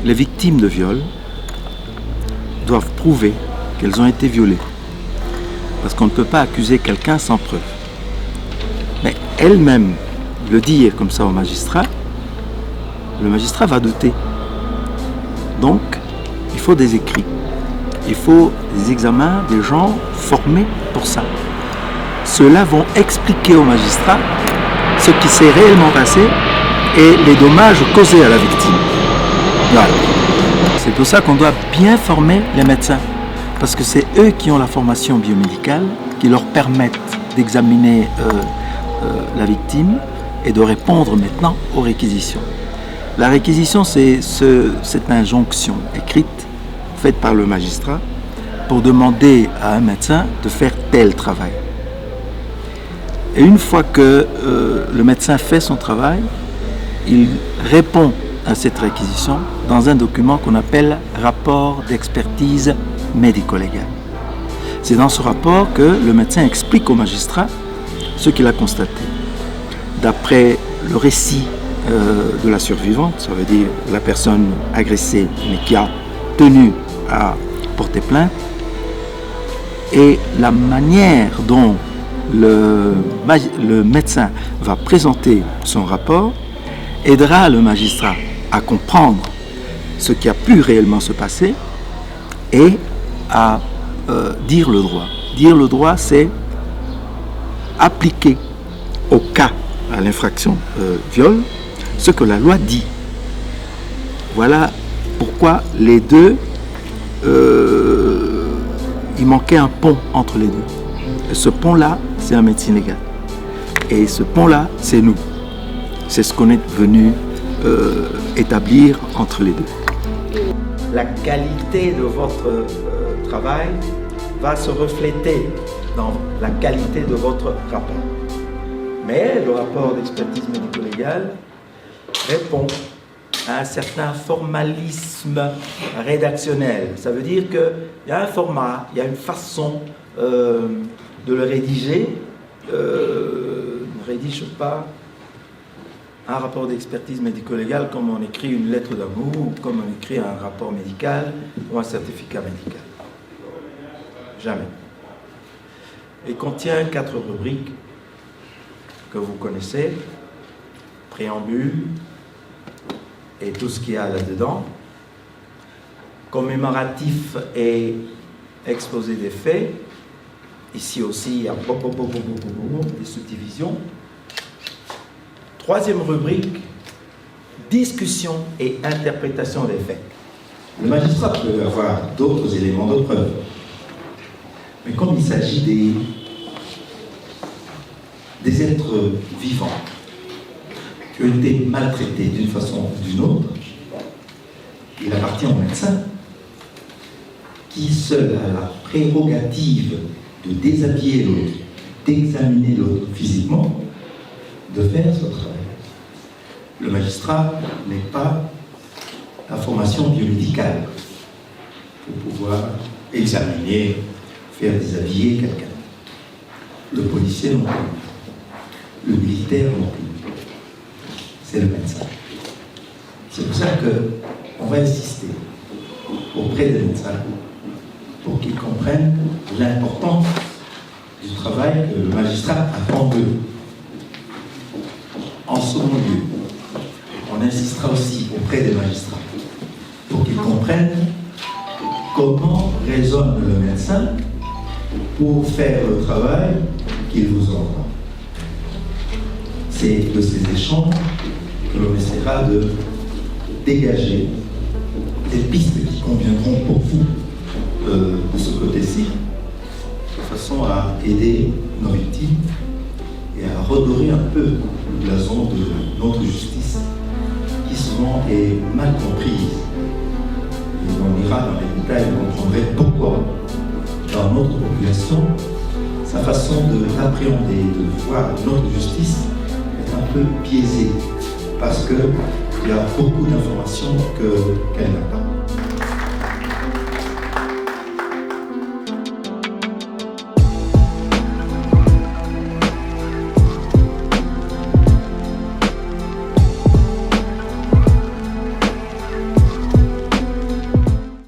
les victimes de viol doivent prouver qu'elles ont été violées. Parce qu'on ne peut pas accuser quelqu'un sans preuve. Mais elle-même le dire comme ça au magistrat, le magistrat va douter. Donc, il faut des écrits. Il faut des examens, des gens formés pour ça. Ceux-là vont expliquer au magistrat ce qui s'est réellement passé et les dommages causés à la victime. Voilà. C'est pour ça qu'on doit bien former les médecins. Parce que c'est eux qui ont la formation biomédicale, qui leur permettent d'examiner la victime et de répondre maintenant aux réquisitions. La réquisition, c'est cette injonction écrite, faite par le magistrat, pour demander à un médecin de faire tel travail. Et une fois que le médecin fait son travail, il répond à cette réquisition dans un document qu'on appelle rapport d'expertise médico-légale. C'est dans ce rapport que le médecin explique au magistrat ce qu'il a constaté. D'après le récit de la survivante, ça veut dire la personne agressée mais qui a tenu à porter plainte, et la manière dont le médecin va présenter son rapport aidera le magistrat à comprendre ce qui a pu réellement se passer et à dire le droit. Dire le droit, c'est appliquer au cas, à l'infraction viol, ce que la loi dit. Voilà pourquoi les deux, il manquait un pont entre les deux. Et ce pont-là, c'est la médecine légale. Et ce pont-là, c'est nous. C'est ce qu'on est venu établir entre les deux. La qualité de votre travail va se refléter dans la qualité de votre rapport. Mais le rapport d'expertise médico-légale répond à un certain formalisme rédactionnel. Ça veut dire qu'il y a un format, il y a une façon de le rédiger. Ne rédige pas un rapport d'expertise médico-légale comme on écrit une lettre d'amour, ou comme on écrit un rapport médical ou un certificat médical. Jamais. Il contient 4 rubriques que vous connaissez, préambule et tout ce qu'il y a là-dedans, commémoratif et exposé des faits. Ici aussi, il y a des subdivisions. 3e rubrique, discussion et interprétation des faits. Le magistrat peut avoir d'autres éléments de preuve. Mais comme il s'agit des êtres vivants qui ont été maltraités d'une façon ou d'une autre, il appartient au médecin qui seul a la prérogative de déshabiller l'autre, d'examiner l'autre physiquement, de faire ce travail. Le magistrat n'est pas la formation biomédicale pour pouvoir examiner, faire déshabiller quelqu'un. Le policier non plus. Le militaire non plus. C'est le médecin. C'est pour ça qu'on va insister auprès des médecins pour qu'ils comprennent l'importance du travail que le magistrat attend d'eux. En second lieu, on insistera aussi auprès des magistrats pour qu'ils comprennent comment raisonne le médecin pour faire le travail qu'il vous envoie. C'est de ces échanges que l'on essaiera de dégager des pistes qui conviendront pour vous de ce côté-ci, de façon à aider nos victimes et à redorer un peu le blason de notre justice, qui souvent est mal comprise. Et on ira dans les détails, vous comprendrez pourquoi, dans notre population, sa façon d'appréhender, de voir notre justice est un peu biaisée, parce qu'il y a beaucoup d'informations qu'elle n'a pas.